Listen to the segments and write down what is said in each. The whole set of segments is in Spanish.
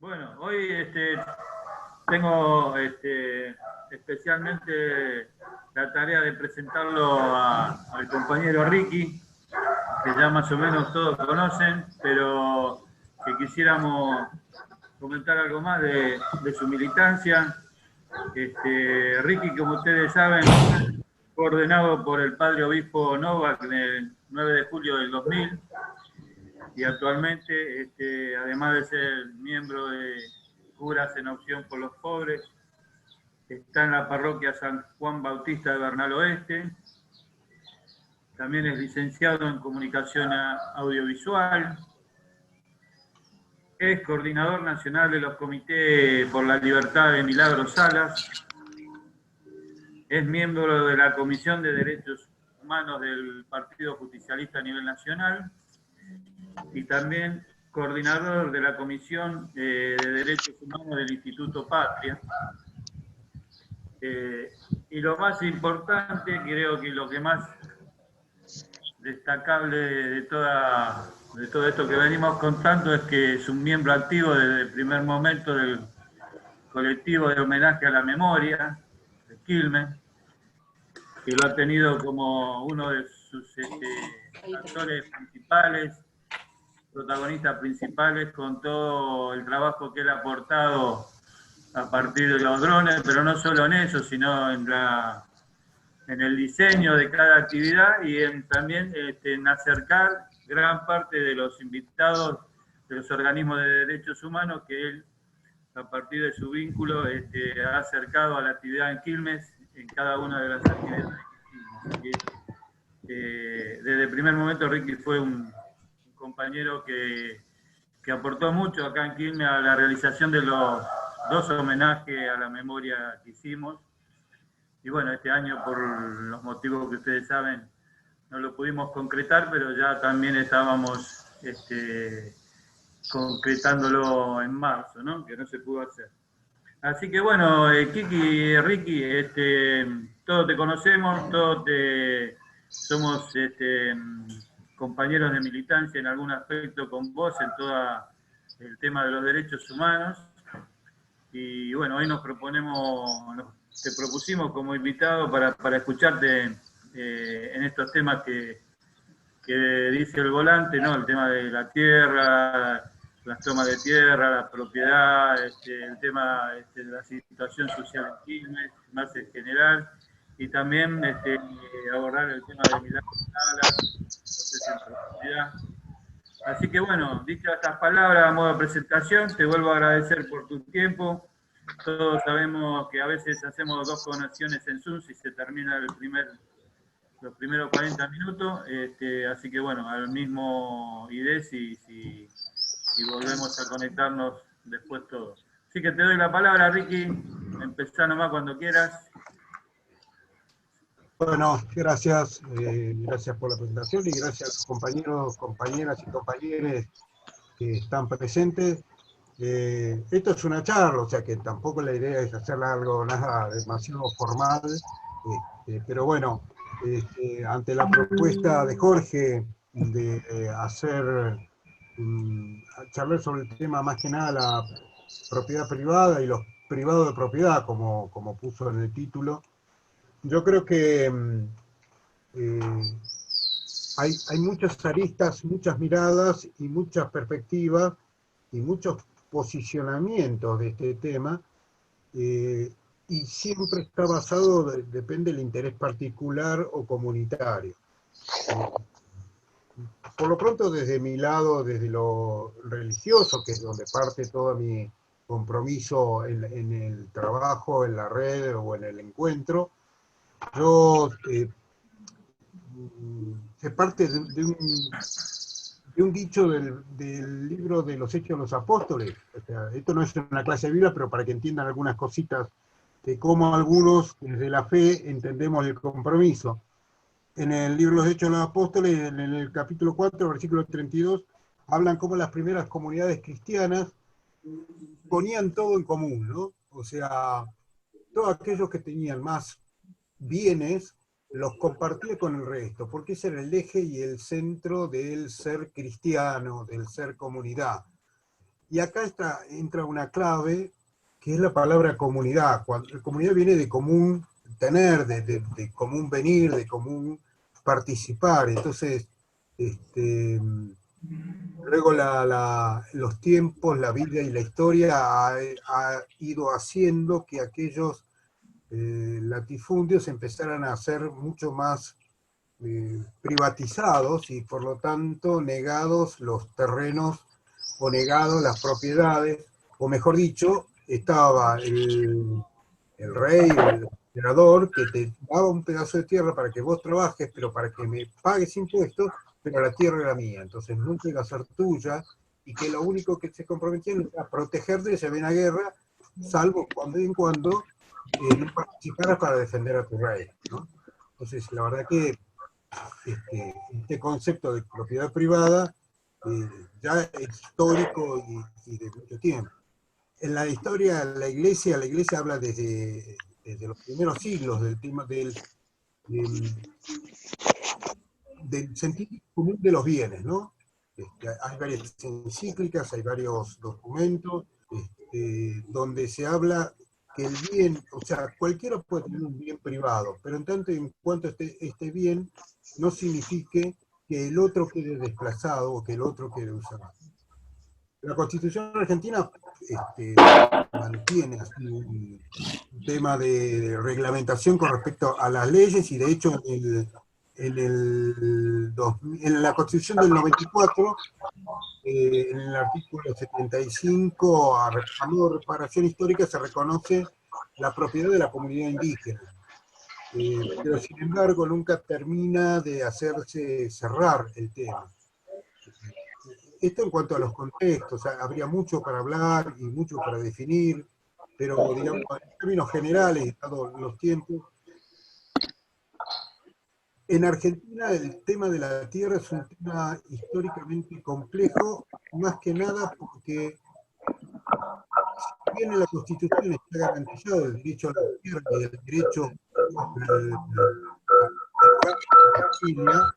Bueno, hoy tengo especialmente la tarea de presentarlo al compañero Ricky, que ya más o menos todos conocen, pero que quisiéramos comentar algo más de su militancia. Ricky, como ustedes saben, fue ordenado por el padre obispo Novak el 9 de julio del 2000 y actualmente, además de ser miembro de Curas en Opción por los Pobres, está en la parroquia San Juan Bautista de Bernal Oeste. También es licenciado en Comunicación Audiovisual. Es coordinador nacional de los Comités por la Libertad de Milagros Salas. Es miembro de la Comisión de Derechos Humanos del Partido Justicialista a nivel nacional. Y también coordinador de la Comisión de Derechos Humanos del Instituto Patria. Y lo más importante, creo que lo que más destacable de todo esto que venimos contando es que es un miembro activo desde el primer momento del colectivo de homenaje a la memoria de Quilmes, que lo ha tenido como uno de sus actores principales, protagonistas principales, con todo el trabajo que él ha aportado a partir de los drones, pero no solo en eso, sino en el diseño de cada actividad y también en acercar gran parte de los invitados de los organismos de derechos humanos que él, a partir de su vínculo, ha acercado a la actividad en Quilmes, en cada una de las actividades que hicimos. Desde el primer momento Ricky fue un compañero que aportó mucho acá en Quilmes a la realización de los dos homenajes a la memoria que hicimos. Y bueno, este año, por los motivos que ustedes saben, no lo pudimos concretar, pero ya también estábamos concretándolo en marzo, ¿no? Que no se pudo hacer. Así que bueno, Kiki, Ricky, todos te conocemos, somos compañeros de militancia en algún aspecto con vos en todo el tema de los derechos humanos. Y bueno, hoy te propusimos como invitado para escucharte en estos temas que dice el volante, ¿no? El tema de la tierra, las tomas de tierra, la propiedad, el tema de la situación social en Quilmes, más en general, y también abordar el tema de Milagros Salas, entonces en profundidad. Así que bueno, dichas estas palabras a modo de presentación, te vuelvo a agradecer por tu tiempo. Todos sabemos que a veces hacemos dos conexiones en Zoom si se termina los primeros 40 minutos, así que bueno, al mismo ID si volvemos a conectarnos después todos. Así que te doy la palabra, Ricky, empezá nomás cuando quieras. Bueno, gracias, gracias por la presentación y gracias a los compañeros, compañeras y compañeros que están presentes. Esto es una charla, o sea que tampoco la idea es hacer algo nada demasiado formal, pero bueno, ante la propuesta de Jorge de charlar sobre el tema más que nada la propiedad privada y los privados de propiedad, como puso en el título, yo creo que hay muchas aristas, muchas miradas y muchas perspectivas y muchos posicionamientos de este tema, y siempre está basado, depende del interés particular o comunitario. Por lo pronto, desde mi lado, desde lo religioso, que es donde parte todo mi compromiso en el trabajo, en la red o en el encuentro, yo se parte de un dicho del libro de los Hechos de los Apóstoles. O sea, esto no es una clase de Biblia, pero para que entiendan algunas cositas de cómo algunos desde la fe entendemos el compromiso. En el libro de los Hechos de los Apóstoles, en el capítulo 4, versículo 32, hablan cómo las primeras comunidades cristianas ponían todo en común, ¿no? O sea, todos aquellos que tenían más bienes los compartía con el resto, porque ese era el eje y el centro del ser cristiano, del ser comunidad. Y acá entra una clave, que es la palabra comunidad. Cuando, comunidad viene de común tener, de común venir, de común participar. Entonces, luego los tiempos, la vida y la historia ha ido haciendo que aquellos latifundios empezaran a ser mucho más privatizados y por lo tanto negados los terrenos o negados las propiedades, o mejor dicho, estaba el rey o el emperador que te daba un pedazo de tierra para que vos trabajes, pero para que me pagues impuestos, pero la tierra era mía, entonces nunca iba a ser tuya, y que lo único que se comprometían era protegerte si había una guerra, salvo cuando en cuando no participaras para defender a tu rey, ¿no? Entonces, la verdad que este concepto de propiedad privada ya es histórico y de mucho tiempo. En la historia, la iglesia habla desde los primeros siglos del tema del sentido común de los bienes, ¿no? Hay varias encíclicas, hay varios documentos donde se habla que el bien, o sea, cualquiera puede tener un bien privado, pero en tanto y en cuanto este bien no signifique que el otro quede desplazado o que el otro quede usado. La Constitución argentina mantiene así un tema de reglamentación con respecto a las leyes, y de hecho en la Constitución del 94, en el artículo 75, a modo de reparación histórica, se reconoce la propiedad de la comunidad indígena. Pero sin embargo nunca termina de hacerse cerrar el tema. Esto en cuanto a los contextos, habría mucho para hablar y mucho para definir, pero digamos, en términos generales, dados los tiempos, en Argentina el tema de la tierra es un tema históricamente complejo, más que nada porque si bien en la Constitución está garantizado el derecho a la tierra y el derecho a la familia,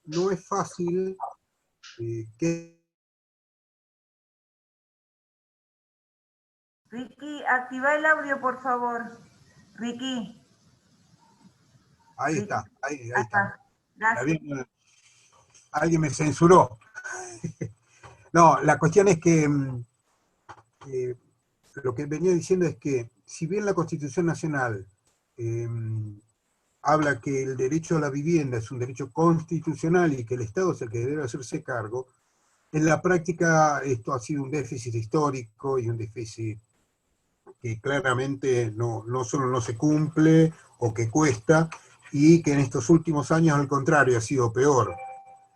no es fácil que... Ricky, activa el audio, por favor. Ricky. Ahí Ricky. está, ahí está. Gracias. Alguien me censuró. No, la cuestión es que lo que venía diciendo es que si bien la Constitución Nacional habla que el derecho a la vivienda es un derecho constitucional y que el Estado es el que debe hacerse cargo, en la práctica esto ha sido un déficit histórico y un déficit que claramente no solo no se cumple o que cuesta, y que en estos últimos años al contrario ha sido peor.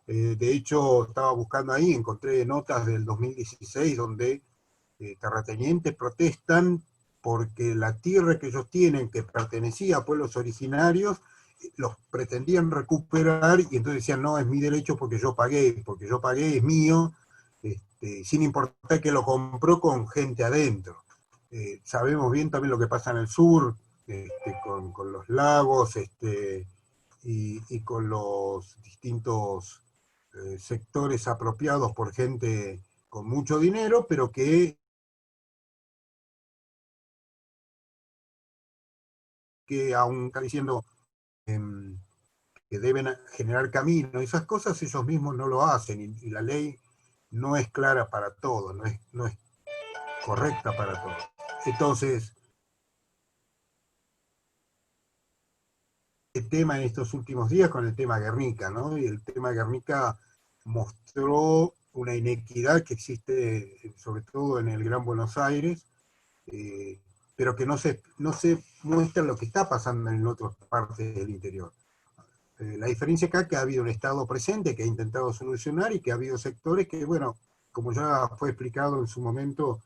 De hecho, estaba buscando ahí, encontré notas del 2016 donde terratenientes protestan porque la tierra que ellos tienen, que pertenecía a pueblos originarios, los pretendían recuperar, y entonces decían, no, es mi derecho porque yo pagué, es mío, sin importar que lo compró con gente adentro. Sabemos bien también lo que pasa en el sur, con los lagos, y con los distintos sectores apropiados por gente con mucho dinero, pero que aún está diciendo que deben generar camino, esas cosas ellos mismos no lo hacen, y la ley no es clara para todo, no es correcta para todo. Entonces, el tema en estos últimos días con el tema Guernica, ¿no? Y el tema Guernica mostró una inequidad que existe sobre todo en el Gran Buenos Aires, pero que no se muestra lo que está pasando en otras partes del interior. La diferencia acá es que ha habido un Estado presente que ha intentado solucionar, y que ha habido sectores que, bueno, como ya fue explicado en su momento,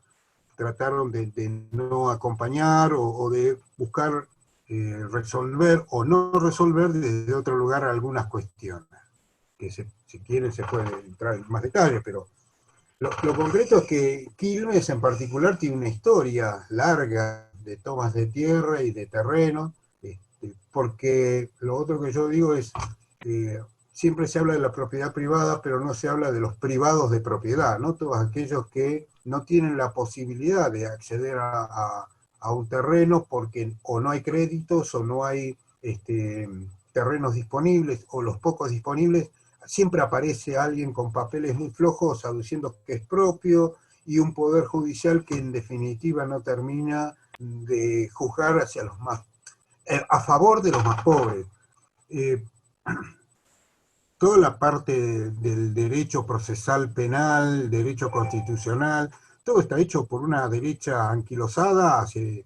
trataron de no acompañar o de buscar resolver o no resolver desde otro lugar algunas cuestiones. Que si quieren se puede entrar en más detalles, pero lo concreto es que Quilmes en particular tiene una historia larga de tomas de tierra y de terreno, porque lo otro que yo digo es, siempre se habla de la propiedad privada, pero no se habla de los privados de propiedad, ¿no? Todos aquellos que no tienen la posibilidad de acceder a un terreno porque o no hay créditos o no hay terrenos disponibles, o los pocos disponibles, siempre aparece alguien con papeles muy flojos aduciendo que es propio, y un poder judicial que en definitiva no termina de juzgar hacia los más, a favor de los más pobres. Toda la parte del derecho procesal penal, derecho constitucional, todo está hecho por una derecha anquilosada hace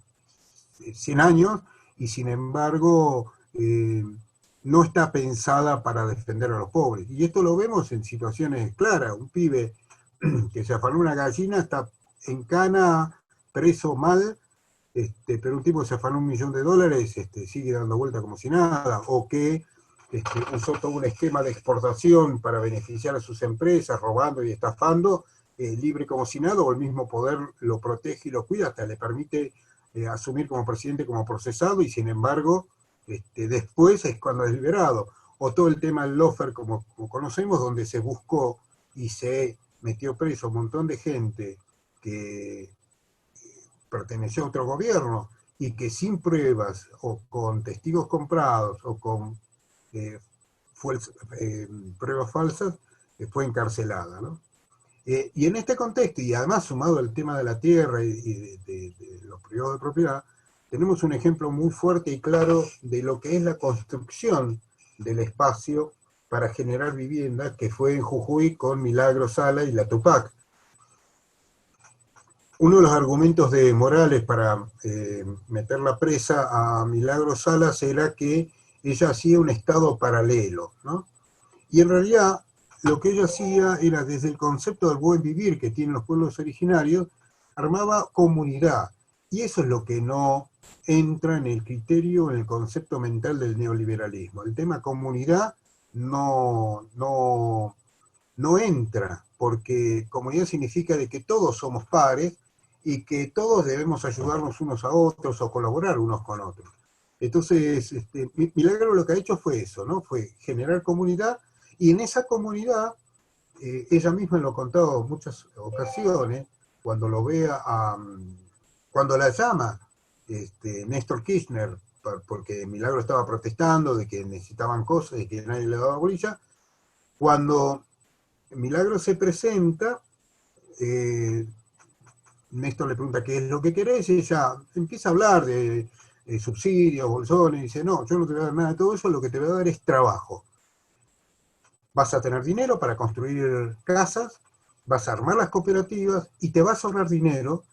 100 años, y sin embargo no está pensada para defender a los pobres. Y esto lo vemos en situaciones claras. Un pibe que se afanó una gallina está en cana, preso mal, pero un tipo que se afanó $1.000.000 sigue dando vuelta como si nada, o que usó todo un esquema de exportación para beneficiar a sus empresas, robando y estafando, libre como si nada, o el mismo poder lo protege y lo cuida, hasta le permite asumir como presidente, como procesado, y sin embargo, después es cuando es liberado. O todo el tema del lawfare, como conocemos, donde se buscó y se metió preso un montón de gente que perteneció a otro gobierno, y que sin pruebas, o con testigos comprados, o con pruebas falsas, fue encarcelada, ¿no? Y en este contexto, y además sumado al tema de la tierra y de los privados de propiedad, tenemos un ejemplo muy fuerte y claro de lo que es la construcción del espacio para generar vivienda, que fue en Jujuy con Milagro Sala y la Tupac. Uno de los argumentos de Morales para meterla presa a Milagro Salas era que ella hacía un estado paralelo, ¿no? Y en realidad lo que ella hacía era, desde el concepto del buen vivir que tienen los pueblos originarios, armaba comunidad. Y eso es lo que no entra en el criterio, en el concepto mental del neoliberalismo. El tema comunidad no entra, porque comunidad significa de que todos somos pares y que todos debemos ayudarnos unos a otros o colaborar unos con otros. Entonces, Milagro lo que ha hecho fue eso, ¿no? Fue generar comunidad, y en esa comunidad, ella misma lo ha contado en muchas ocasiones, cuando lo vea cuando la llama Néstor Kirchner, porque Milagro estaba protestando de que necesitaban cosas y que nadie le daba bolilla, cuando Milagro se presenta, Néstor le pregunta qué es lo que querés, y ella empieza a hablar de subsidios, bolsones, y dice, no, yo no te voy a dar nada de todo eso, lo que te voy a dar es trabajo. Vas a tener dinero para construir casas, vas a armar las cooperativas, y te vas a ahorrar dinero,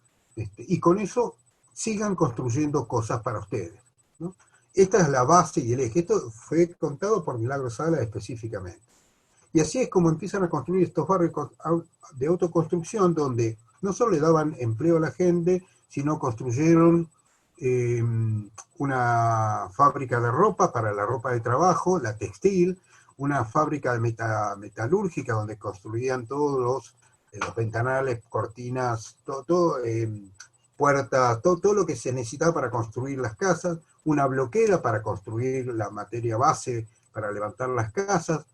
y con eso sigan construyendo cosas para ustedes, ¿no? Esta es la base y el eje. Esto fue contado por Milagro Sala específicamente. Y así es como empiezan a construir estos barrios de autoconstrucción, donde no solo le daban empleo a la gente, sino construyeron una fábrica de ropa para la ropa de trabajo, la textil, una fábrica de metalúrgica donde construían todos los ventanales, cortinas, puertas, todo lo que se necesitaba para construir las casas, una bloquera para construir la materia base para levantar las casas,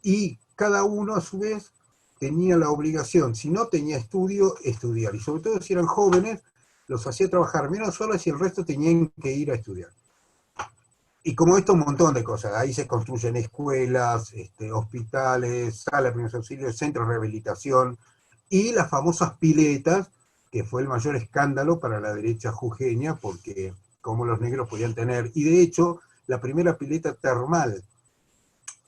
y cada uno a su vez tenía la obligación, si no tenía estudio, estudiar, y sobre todo si eran jóvenes, los hacía trabajar menos horas y el resto tenían que ir a estudiar. Y como esto, un montón de cosas. Ahí se construyen escuelas, hospitales, salas de primeros auxilios, centros de rehabilitación, y las famosas piletas, que fue el mayor escándalo para la derecha jujeña, porque como los negros podían tener, y de hecho, la primera pileta termal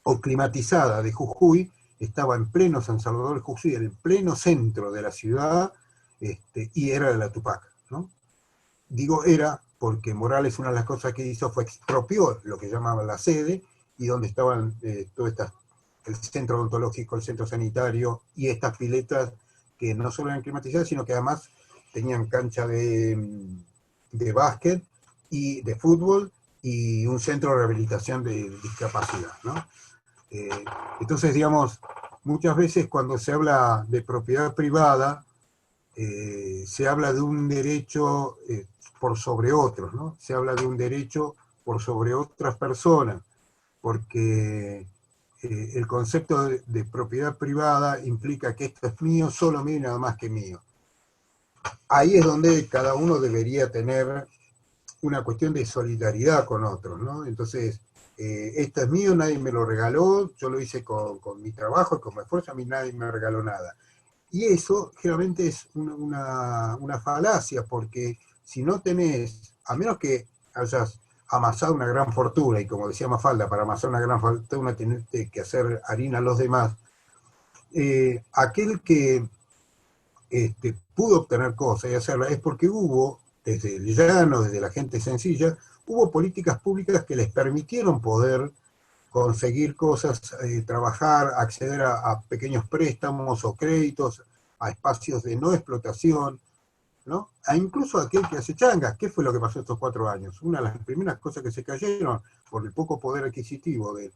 o climatizada de Jujuy estaba en pleno San Salvador de Jujuy, en el pleno centro de la ciudad, y era de la Tupac, ¿no? Digo era porque Morales, una de las cosas que hizo fue expropió lo que llamaban la sede, y donde estaban el centro odontológico, el centro sanitario, y estas piletas que no solo eran climatizadas, sino que además tenían cancha de básquet y de fútbol, y un centro de rehabilitación de discapacidad, ¿no? Entonces, digamos, muchas veces cuando se habla de propiedad privada, se habla de un derecho por sobre otros, ¿no? Se habla de un derecho por sobre otras personas. porque el concepto de propiedad privada implica que esto es mío, solo mío y nada más que mío. Ahí es donde cada uno debería tener una cuestión de solidaridad con otros, ¿no? Entonces, esto es mío, nadie me lo regaló, yo lo hice con mi trabajo, con mi esfuerzo, a mí nadie me regaló nada. Y eso generalmente es una falacia, porque si no tenés, a menos que hayas amasado una gran fortuna, y como decía Mafalda, para amasar una gran fortuna tenés que hacer harina a los demás, aquel que pudo obtener cosas y hacerlas es porque hubo, desde el llano, desde la gente sencilla, hubo políticas públicas que les permitieron poder conseguir cosas, trabajar, acceder a pequeños préstamos o créditos, a espacios de no explotación, ¿no? A incluso aquel que hace changas. ¿Qué fue lo que pasó estos 4 años? Una de las primeras cosas que se cayeron por el poco poder adquisitivo de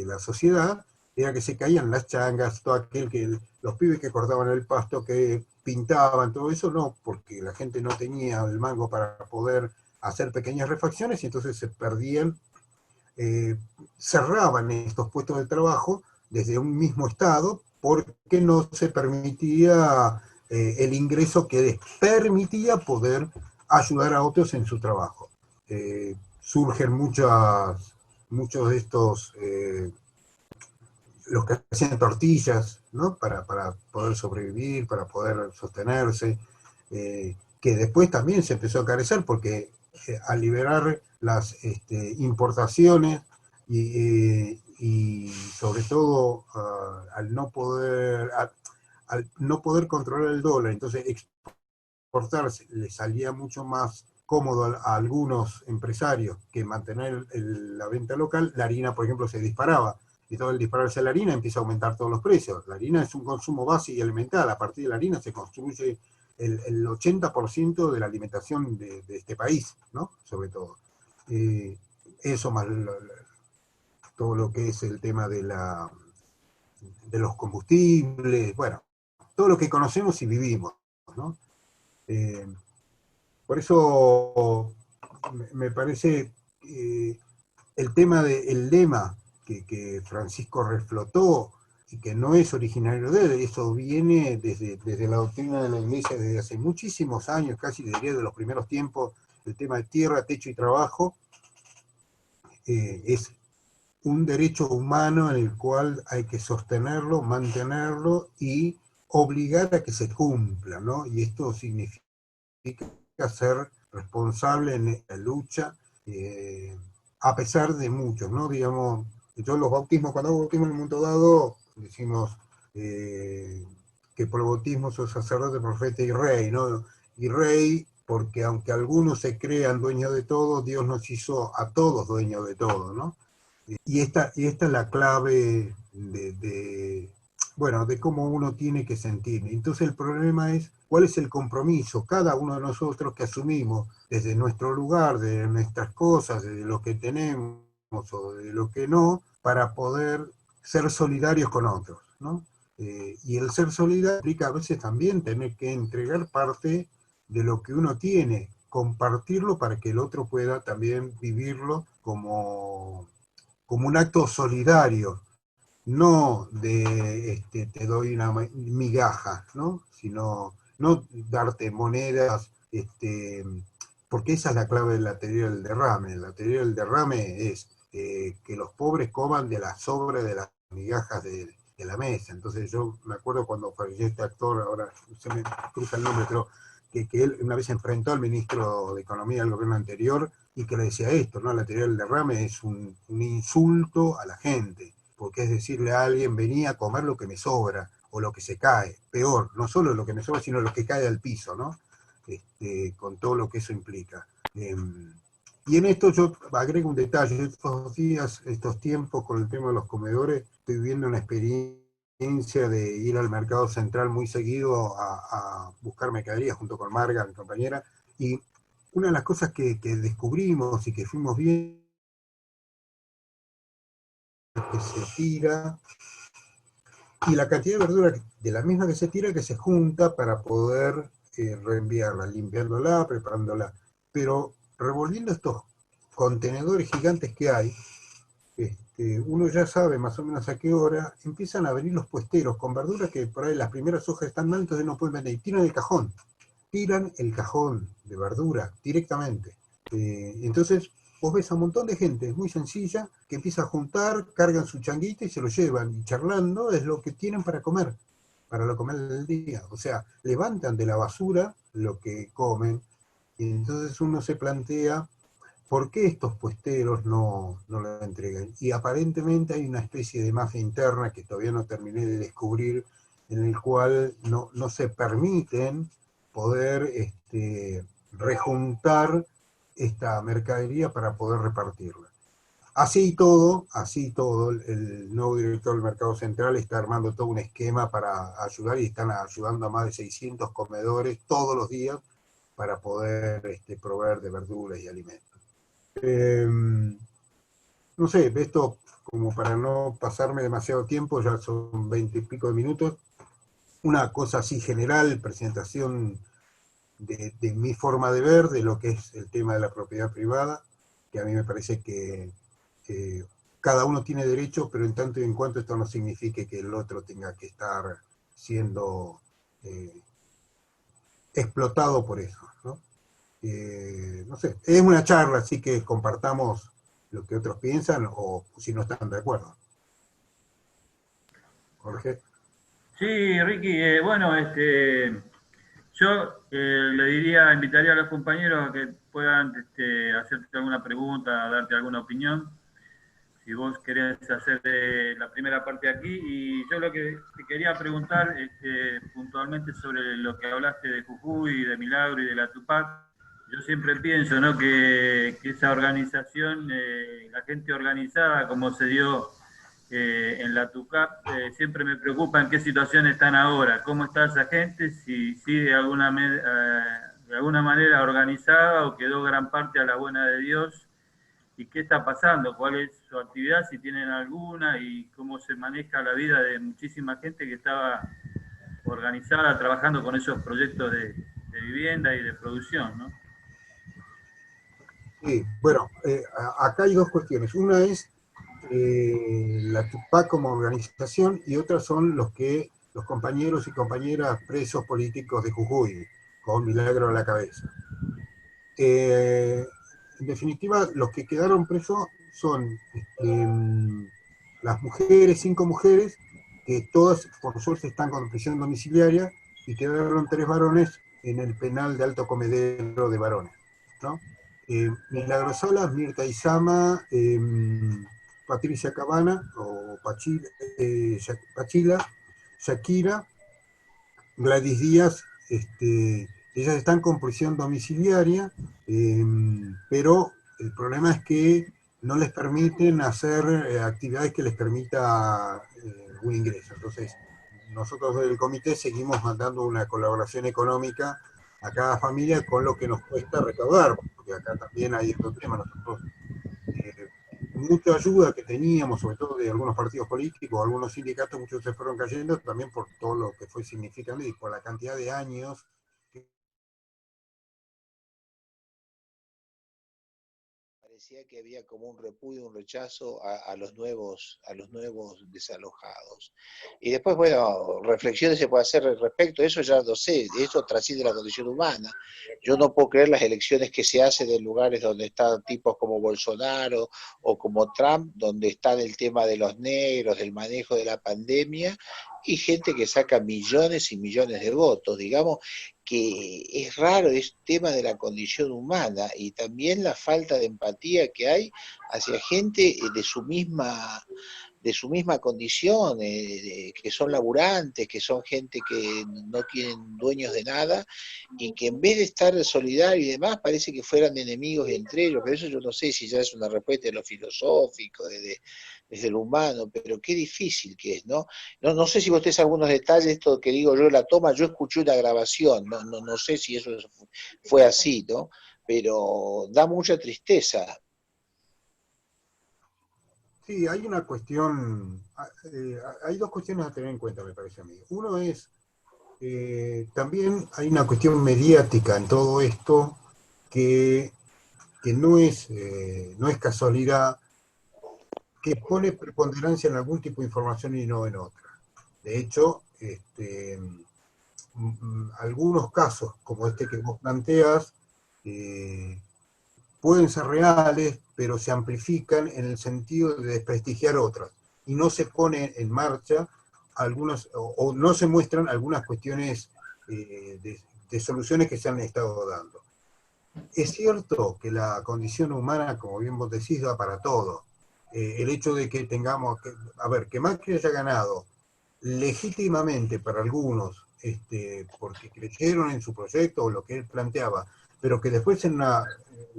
la sociedad era que se caían las changas, todo aquel que, los pibes que cortaban el pasto, que pintaban, todo eso, no, porque la gente no tenía el mango para poder hacer pequeñas refacciones y entonces se perdían, cerraban estos puestos de trabajo desde un mismo estado porque no se permitía el ingreso que les permitía poder ayudar a otros en su trabajo. Surgen muchos de estos, los que hacían tortillas, ¿no? Para poder sobrevivir, para poder sostenerse, que después también se empezó a carecer porque al liberar las importaciones y sobre todo al no poder controlar el dólar, entonces exportar le salía mucho más cómodo a algunos empresarios que mantener la venta local. La harina, por ejemplo, se disparaba, y todo el dispararse de la harina empieza a aumentar todos los precios. La harina es un consumo básico y elemental. A partir de la harina se construye el 80% de la alimentación de este país, ¿no? Sobre todo. Eso más todo lo que es el tema de los combustibles, bueno, todo lo que conocemos y vivimos, ¿no? Por eso me parece el tema del lema que Francisco reflotó y que no es originario de él, eso viene desde la doctrina de la Iglesia desde hace muchísimos años, casi diría de los primeros tiempos, el tema de tierra, techo y trabajo, es un derecho humano en el cual hay que sostenerlo, mantenerlo y obligar a que se cumpla, ¿no? Y esto significa ser responsable en la lucha, a pesar de muchos, ¿no? Digamos, yo los bautismos, cuando hago bautismo en el mundo dado, decimos que por el bautismo soy sacerdote, profeta y rey, ¿no? Y rey, porque aunque algunos se crean dueños de todo, Dios nos hizo a todos dueños de todo, ¿no? Y esta es la clave bueno, de cómo uno tiene que sentir. Entonces el problema es cuál es el compromiso, cada uno de nosotros que asumimos desde nuestro lugar, de nuestras cosas, de lo que tenemos o de lo que no, para poder ser solidarios con otros, ¿no? Y el ser solidario implica a veces también tener que entregar parte de lo que uno tiene, compartirlo para que el otro pueda también vivirlo como un acto solidario, no de te doy una migaja, ¿no? Sino no darte monedas, porque esa es la clave de la teoría del derrame. La teoría del derrame es que los pobres coman de las sobras de las migajas de la mesa. Entonces yo me acuerdo cuando falleció este actor, ahora se me cruza el nombre, pero que él una vez enfrentó al ministro de Economía del gobierno anterior y que le decía esto, ¿no? La teoría del derrame es un insulto a la gente, porque es decirle a alguien, venía a comer lo que me sobra, o lo que se cae, peor, no solo lo que me sobra, sino lo que cae al piso, ¿no? Con todo lo que eso implica. Y en esto yo agrego un detalle, estos días, estos tiempos con el tema de los comedores, estoy viviendo una experiencia de ir al mercado central muy seguido a buscar mercadería junto con Marga, mi compañera, y una de las cosas que descubrimos y que fuimos viendo que se tira, y la cantidad de verdura de la misma que se tira que se junta para poder reenviarla, limpiándola, preparándola. Pero revolviendo estos contenedores gigantes que hay, uno ya sabe más o menos a qué hora, empiezan a venir los puesteros con verduras que por ahí las primeras hojas están mal, entonces no pueden vender, y tiran el cajón de verdura directamente. Entonces vos ves a un montón de gente muy sencilla que empieza a juntar, cargan su changuita y se lo llevan, y charlando es lo que tienen para comer del día. O sea, levantan de la basura lo que comen, y entonces uno se plantea ¿por qué estos puesteros no lo entregan? Y aparentemente hay una especie de mafia interna que todavía no terminé de descubrir, en el cual no se permiten poder rejuntar esta mercadería para poder repartirla. Así todo, el nuevo director del Mercado Central está armando todo un esquema para ayudar, y están ayudando a más de 600 comedores todos los días para poder proveer de verduras y alimentos. No sé, esto como para no pasarme demasiado tiempo, ya son 20 y pico de minutos, una cosa así general, presentación de mi forma de ver, de lo que es el tema de la propiedad privada, que a mí me parece que cada uno tiene derecho, pero en tanto y en cuanto esto no signifique que el otro tenga que estar siendo explotado por eso, ¿no? No sé, es una charla, así que compartamos lo que otros piensan o si no están de acuerdo. Jorge. Sí, Ricky, bueno, yo le invitaría a los compañeros a que puedan hacerte alguna pregunta, darte alguna opinión, si vos querés hacer la primera parte aquí. Y yo lo que te quería preguntar puntualmente sobre lo que hablaste de Jujuy, de Milagro y de la Tupac. Yo siempre pienso, ¿no?, que esa organización, la gente organizada, como se dio en la TUCAP, siempre me preocupa en qué situación están ahora, cómo está esa gente, si sigue de alguna manera organizada o quedó gran parte a la buena de Dios, y qué está pasando, cuál es su actividad, si tienen alguna, y cómo se maneja la vida de muchísima gente que estaba organizada, trabajando con esos proyectos de vivienda y de producción, ¿no? Sí, bueno, acá hay dos cuestiones. Una es la TUPAC como organización, y otras son los compañeros y compañeras presos políticos de Jujuy, con Milagro a la cabeza. En definitiva, los que quedaron presos son las mujeres, 5 mujeres, que todas por suerte están con prisión domiciliaria, y quedaron 3 varones en el penal de Alto Comedero de varones, ¿no? Milagro Salas, Mirta Izama, Patricia Cabana, o Pachila, Shakira, Gladys Díaz, ellas están con prisión domiciliaria, pero el problema es que no les permiten hacer actividades que les permita un ingreso. Entonces, nosotros del comité seguimos mandando una colaboración económica a cada familia con lo que nos cuesta recaudar, porque acá también hay otro tema. Nosotros, mucha ayuda que teníamos, sobre todo de algunos partidos políticos, algunos sindicatos, muchos se fueron cayendo, también por todo lo que fue significando y por la cantidad de años parecía que había como un repudio, un rechazo a los nuevos desalojados. Y después, bueno, reflexiones se puede hacer respecto a eso, ya no sé, eso trasciende la condición humana. Yo no puedo creer las elecciones que se hacen en lugares donde están tipos como Bolsonaro o como Trump, donde está el tema de los negros, del manejo de la pandemia, y gente que saca millones y millones de votos, digamos, que es raro, es tema de la condición humana, y también la falta de empatía que hay hacia gente de su misma condición, que son laburantes, que son gente que no tienen dueños de nada, y que en vez de estar solidarios y demás, parece que fueran enemigos entre ellos. Pero eso yo no sé si ya es una respuesta de lo filosófico, desde lo humano, pero qué difícil que es, ¿no? No sé si vos tenés algunos detalles, esto que digo yo, la toma, yo escuché una grabación, no sé si eso fue así, ¿no? Pero da mucha tristeza. Sí, hay una cuestión, hay dos cuestiones a tener en cuenta, me parece a mí. Uno es, también hay una cuestión mediática en todo esto que no es casualidad que pone preponderancia en algún tipo de información y no en otra. De hecho, algunos casos, como este que vos planteas, pueden ser reales, pero se amplifican en el sentido de desprestigiar otras, y no se pone en marcha algunas, o no se muestran algunas cuestiones de soluciones que se han estado dando. Es cierto que la condición humana, como bien vos decís, da para todo. El hecho de que tengamos, que Macri haya ganado legítimamente para algunos, porque creyeron en su proyecto o lo que él planteaba, pero que después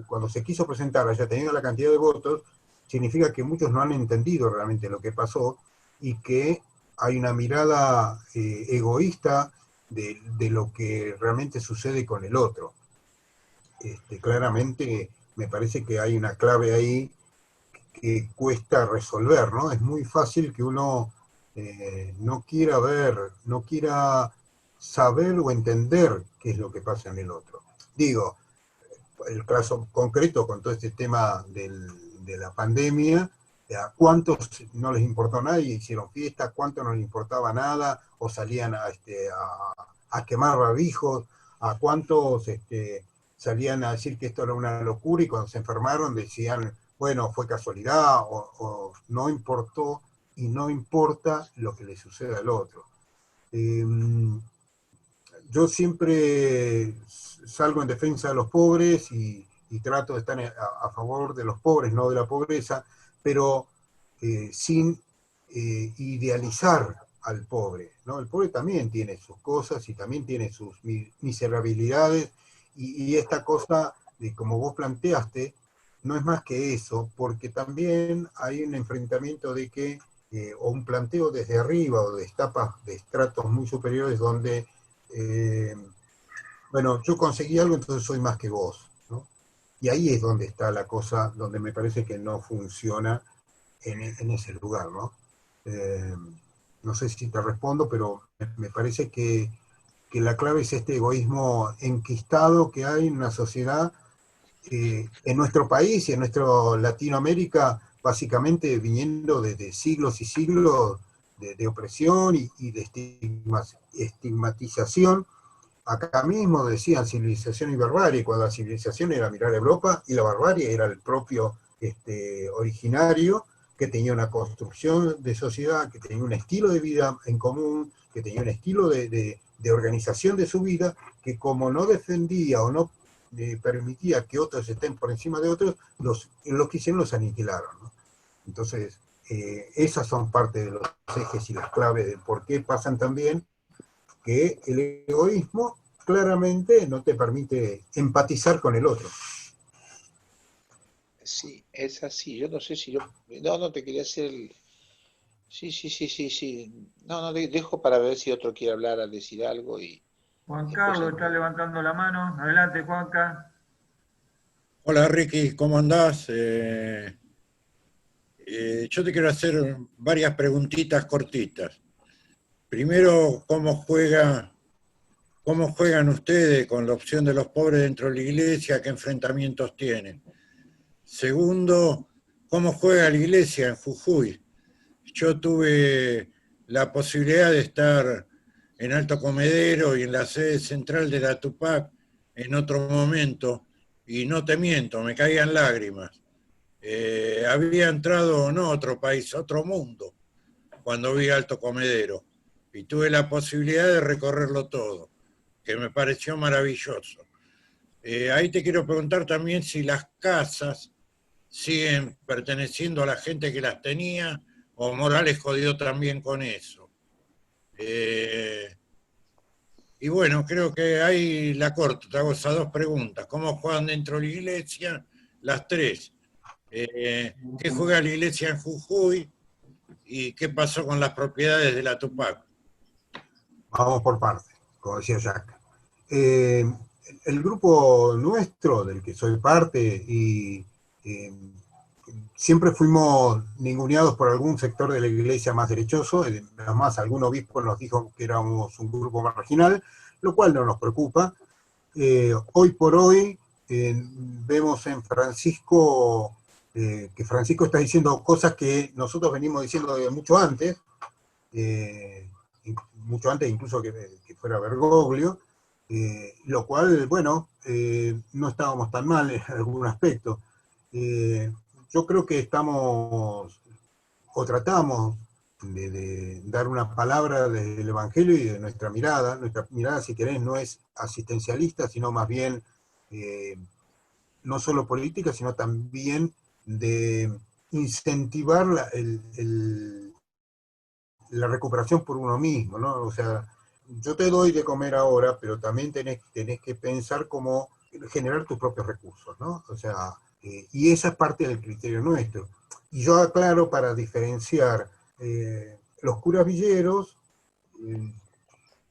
cuando se quiso presentar haya tenido la cantidad de votos, significa que muchos no han entendido realmente lo que pasó y que hay una mirada egoísta de lo que realmente sucede con el otro. Claramente me parece que hay una clave ahí que cuesta resolver, ¿no? Es muy fácil que uno no quiera ver, no quiera saber o entender qué es lo que pasa en el otro. Digo, el caso concreto con todo este tema de la pandemia, a cuántos no les importó nada y hicieron fiestas, cuántos no les importaba nada, o salían a quemar barbijos, a cuántos salían a decir que esto era una locura y cuando se enfermaron decían, bueno, fue casualidad, o no importó y no importa lo que le suceda al otro. Yo siempre salgo en defensa de los pobres y trato de estar a favor de los pobres, no de la pobreza, pero sin idealizar al pobre, ¿no? El pobre también tiene sus cosas y también tiene sus miserabilidades, y esta cosa, como vos planteaste, no es más que eso, porque también hay un enfrentamiento de que, o un planteo desde arriba, o de estratos muy superiores, donde bueno, yo conseguí algo, entonces soy más que vos, ¿no? Y ahí es donde está la cosa, donde me parece que no funciona en ese lugar, ¿no? No sé si te respondo, pero me parece que la clave es este egoísmo enquistado que hay en una sociedad, en nuestro país y en nuestra Latinoamérica, básicamente viniendo desde siglos y siglos de opresión y de estigmatización. Acá mismo decían civilización y barbarie, cuando la civilización era mirar a Europa y la barbarie era el propio originario, que tenía una construcción de sociedad, que tenía un estilo de vida en común, que tenía un estilo de organización de su vida, que como no defendía o no permitía que otros estén por encima de otros, los que hicieron los aniquilaron, ¿no? Entonces, esas son parte de los ejes y las claves de por qué pasan también, que el egoísmo claramente no te permite empatizar con el otro. Sí, es así. Yo no sé si yo... No te quería hacer el... Sí. No, dejo para ver si otro quiere hablar, a decir algo y... Juan Carlos está levantando la mano. Adelante, Juanca. Hola Ricky, ¿cómo andás? Yo te quiero hacer varias preguntitas cortitas. Primero, ¿cómo juegan ustedes con la opción de los pobres dentro de la iglesia? ¿Qué enfrentamientos tienen? Segundo, ¿cómo juega la iglesia en Jujuy? Yo tuve la posibilidad de estar en Alto Comedero y en la sede central de la Tupac en otro momento, y no te miento, me caían lágrimas. Había entrado no otro país, otro mundo, cuando vi Alto Comedero, y tuve la posibilidad de recorrerlo todo, que me pareció maravilloso. Ahí te quiero preguntar también si las casas siguen perteneciendo a la gente que las tenía, o Morales jodió también con eso. Y bueno, creo que ahí la corto, te hago esas dos preguntas. ¿Cómo juegan dentro de la iglesia? Las tres. ¿Qué juega la iglesia en Jujuy? ¿Y qué pasó con las propiedades de la Tupac? Vamos por partes, como decía Jack. El grupo nuestro, del que soy parte, y siempre fuimos ninguneados por algún sector de la iglesia más derechoso. Además, algún obispo nos dijo que éramos un grupo marginal, lo cual no nos preocupa. Hoy por hoy vemos en Francisco que Francisco está diciendo cosas que nosotros venimos diciendo de mucho antes, incluso que fuera Bergoglio, lo cual, bueno, no estábamos tan mal en algún aspecto. Yo creo que estamos, o tratamos de dar una palabra del Evangelio y de nuestra mirada. Nuestra mirada, si querés, no es asistencialista, sino más bien no solo política, sino también de incentivar la recuperación por uno mismo, ¿no? O sea, yo te doy de comer ahora, pero también tenés que pensar cómo generar tus propios recursos, ¿no? O sea, y esa es parte del criterio nuestro. Y yo aclaro para diferenciar, los curas villeros,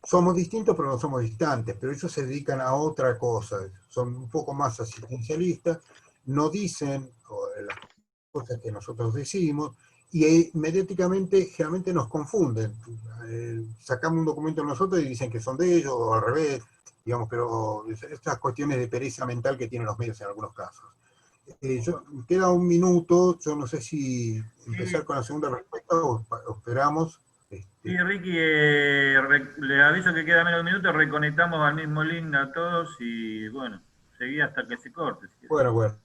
somos distintos pero no somos distantes, pero ellos se dedican a otra cosa, son un poco más asistencialistas, no dicen las cosas que nosotros decimos, y mediáticamente generalmente nos confunden. Sacamos un documento nosotros y dicen que son de ellos, o al revés, digamos, pero estas cuestiones de pereza mental que tienen los medios en algunos casos. Queda un minuto, yo no sé si empezar con la segunda respuesta o esperamos. Sí, Ricky, le aviso que queda menos de un minuto, reconectamos al mismo link a todos y bueno, seguí hasta que se corte. Si bueno.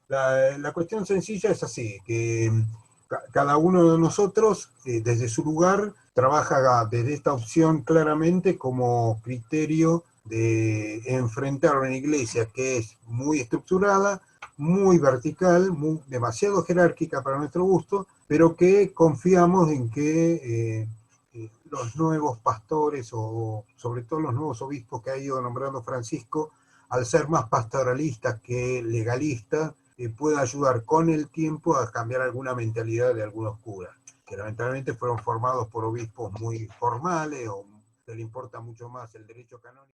La cuestión sencilla es así, que cada uno de nosotros, desde su lugar, trabaja desde esta opción claramente como criterio de enfrentar una iglesia que es muy estructurada, muy vertical, demasiado jerárquica para nuestro gusto, pero que confiamos en que los nuevos pastores, o sobre todo los nuevos obispos que ha ido nombrando Francisco, al ser más pastoralistas que legalistas, pueda ayudar con el tiempo a cambiar alguna mentalidad de algunos curas, que lamentablemente fueron formados por obispos muy formales, o que le importa mucho más el derecho canónico.